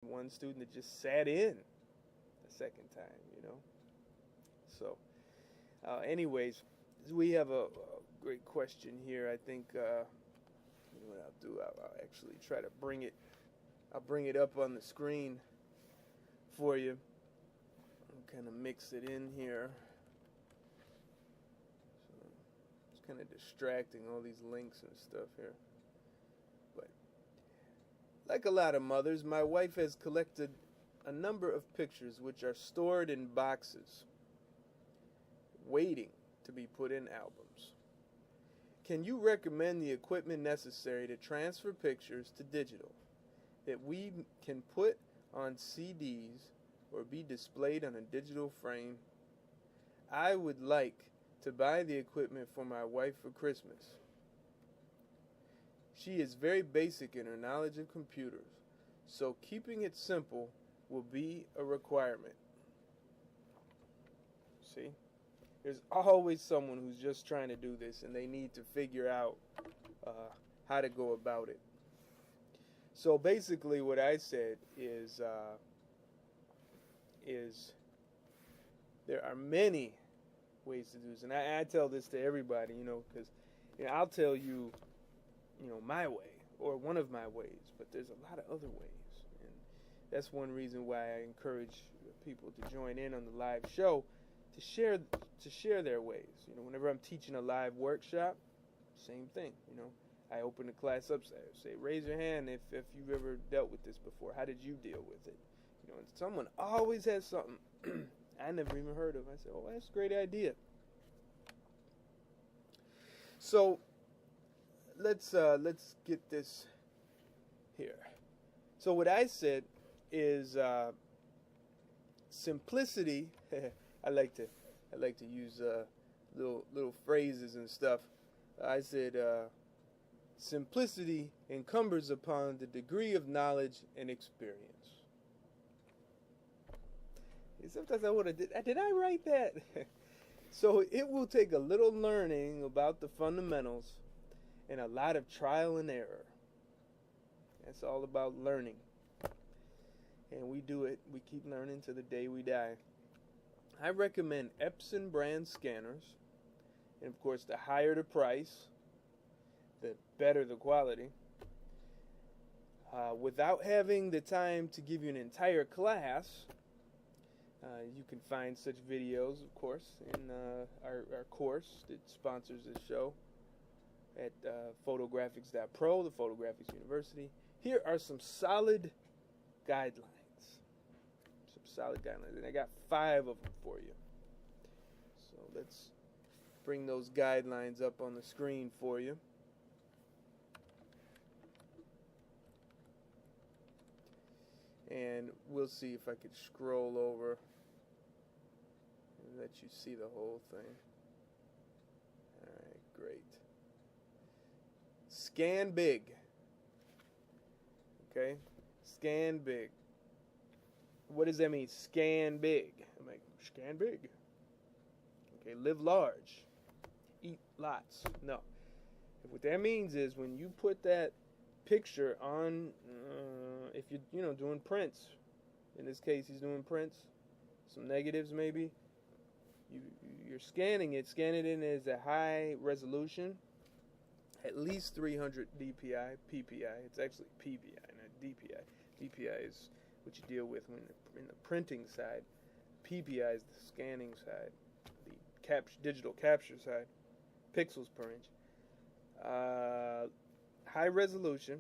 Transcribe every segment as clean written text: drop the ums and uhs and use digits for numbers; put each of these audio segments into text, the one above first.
one student that just sat in the second time, you know. So, anyways, we have a great question here. I think what I'll do, I'll actually try to bring it. I'll bring it up on the screen for you. I'll kind of mix it in here. So it's kind of distracting, all these links and stuff here. But like a lot of mothers, my wife has collected a number of pictures which are stored in boxes, waiting to be put in albums. Can you recommend the equipment necessary to transfer pictures to digital that we can put on CDs or be displayed on a digital frame? I would like to buy the equipment for my wife for Christmas. She is very basic in her knowledge of computers, so keeping it simple will be a requirement. See? There's always someone who's just trying to do this, and they need to figure out how to go about it. So basically what I said is there are many ways to do this. And I tell this to everybody, because I'll tell you, my way, or one of my ways, but there's a lot of other ways. And that's one reason why I encourage people to join in on the live show, to share their ways. Whenever I'm teaching a live workshop, same thing. I open the class up, say raise your hand if you've ever dealt with this before. How did you deal with it? And someone always has something I never even heard of. I say, oh, that's a great idea. So let's get this here. So what I said is simplicity. I like to use little phrases and stuff. I said simplicity encumbers upon the degree of knowledge and experience. Sometimes I wonder, did I write that? So it will take a little learning about the fundamentals and a lot of trial and error. That's all about learning. And we do it. We keep learning to the day we die. I recommend Epson brand scanners. And of course, the higher the price, the better the quality. Without having the time to give you an entire class, you can find such videos, of course, in our course that sponsors this show at photografix.pro, the Photo Grafix University. Here are some solid guidelines. And I got 5 of them for you. So let's bring those guidelines up on the screen for you. And we'll see if I could scroll over and let you see the whole thing. Alright, great. Scan big. Okay? Scan big. What does that mean? Scan big. I'm like, scan big. Okay, live large. Eat lots. No. What that means is when you put that picture on, if you're doing prints, in this case he's doing prints, some negatives maybe, you're scanning it in as a high resolution, at least 300 DPI, PPI. It's actually PPI, not DPI. DPI is what you deal with when in the printing side. PPI is the scanning side, the digital capture side, pixels per inch. High resolution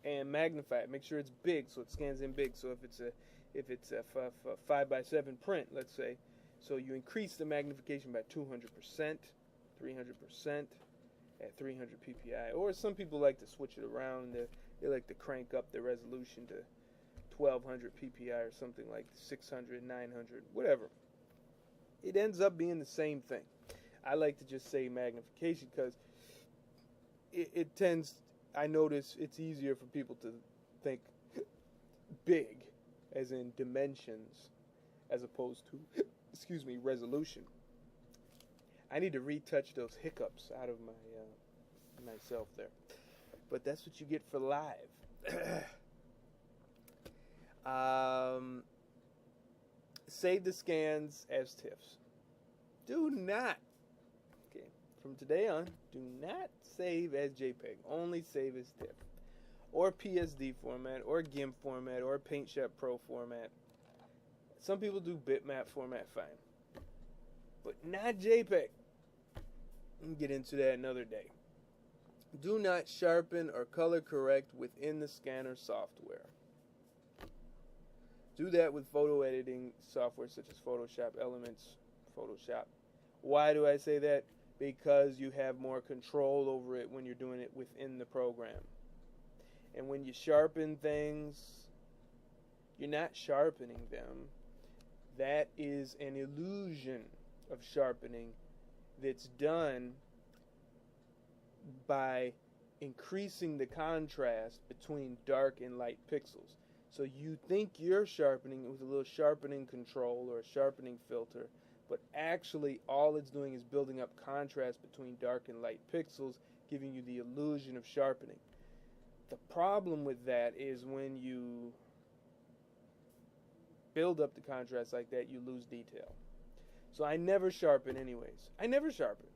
and magnify it. Make sure it's big, so it scans in big. So if it's a 5x7 print, let's say, so you increase the magnification by 200%, 300% at 300 ppi. Or some people like to switch it around. They like to crank up the resolution to 1200 ppi or something like 600, 900, whatever. It ends up being the same thing. I like to just say magnification because it tends, I notice it's easier for people to think big, as in dimensions, as opposed to, resolution. I need to retouch those hiccups out of myself there. But that's what you get for live. Save the scans as TIFFs. Do not, okay, from today on, do not save as JPEG. Only save as TIFF. Or PSD format, or GIMP format, or PaintShop Pro format. Some people do bitmap format, fine. But not JPEG. We'll get into that another day. Do not sharpen or color correct within the scanner software. Do that with photo editing software such as Photoshop, Elements, Photoshop. Why do I say that? Because you have more control over it when you're doing it within the program. And when you sharpen things, you're not sharpening them. That is an illusion of sharpening that's done by increasing the contrast between dark and light pixels. So you think you're sharpening with a little sharpening control or a sharpening filter, but actually all it's doing is building up contrast between dark and light pixels, giving you the illusion of sharpening. The problem with that is when you build up the contrast like that, you lose detail. So I never sharpen anyways. I never sharpen.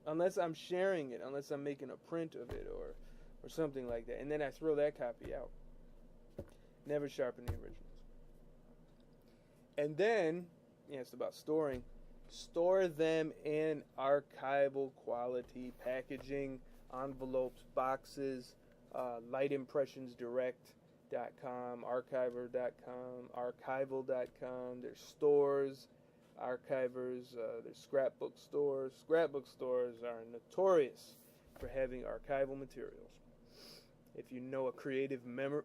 Unless I'm sharing it, unless I'm making a print of it or something like that. And then I throw that copy out. Never sharpen the originals. And then, yeah, it's about storing. Store them in archival quality packaging, envelopes, boxes, lightimpressionsdirect.com, archiver.com, archival.com. There's stores, archivers, there's scrapbook stores. Scrapbook stores are notorious for having archival materials. If you know a creative memories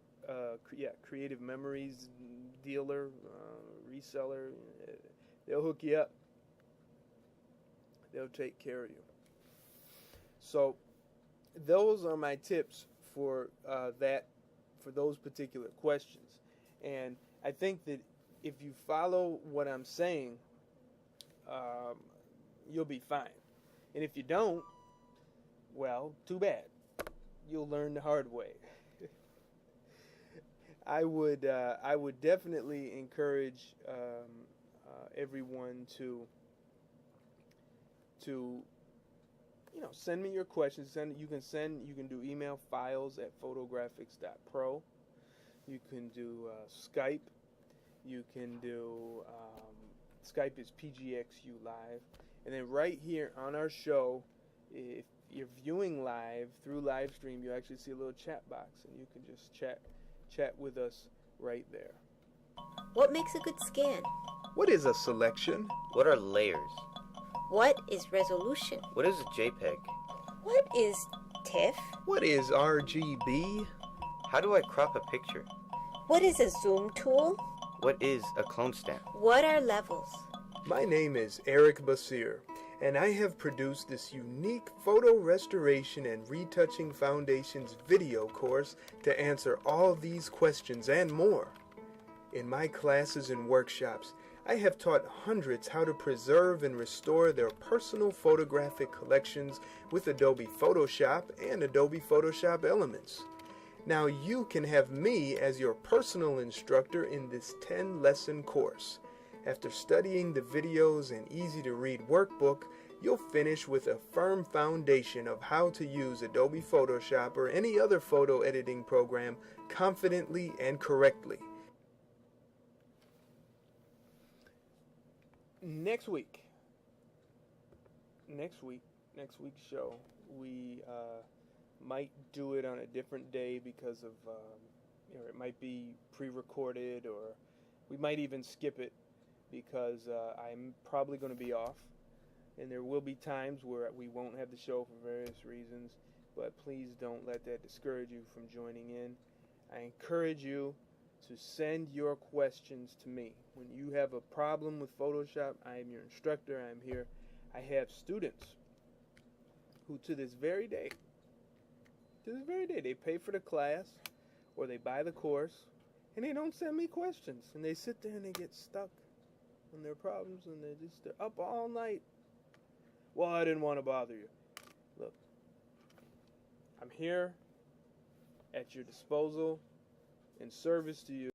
dealer, reseller, they'll hook you up. They'll take care of you. So those are my tips for those particular questions. And I think that if you follow what I'm saying, you'll be fine. And if you don't, well, too bad. You'll learn the hard way. I would definitely encourage everyone to send me your questions. You can do email files at photografix.pro. You can do Skype. You can do Skype is PGXU Live. And then right here on our show, if you're viewing live through live stream, you actually see a little chat box, and you can just chat with us right there. What makes a good scan? What is a selection? What are layers? What is resolution? What is a JPEG? What is TIFF? What is RGB? How do I crop a picture? What is a zoom tool? What is a clone stamp? What are levels? My name is Eric Basir, and I have produced this unique photo restoration and retouching foundations video course to answer all these questions and more. In my classes and workshops, I have taught hundreds how to preserve and restore their personal photographic collections with Adobe Photoshop and Adobe Photoshop Elements. Now you can have me as your personal instructor in this 10-lesson course. After studying the videos and easy-to-read workbook, you'll finish with a firm foundation of how to use Adobe Photoshop or any other photo editing program confidently and correctly. Next week's show, we might do it on a different day because of, it might be pre-recorded, or we might even skip it because I'm probably going to be off, and there will be times where we won't have the show for various reasons, but please don't let that discourage you from joining in. I encourage you to send your questions to me. When you have a problem with Photoshop, I am your instructor. I am here. I have students who to this very day, they pay for the class or they buy the course and they don't send me questions. And they sit there and they get stuck on their problems and they're up all night. Well, I didn't want to bother you. Look, I'm here at your disposal in service to you.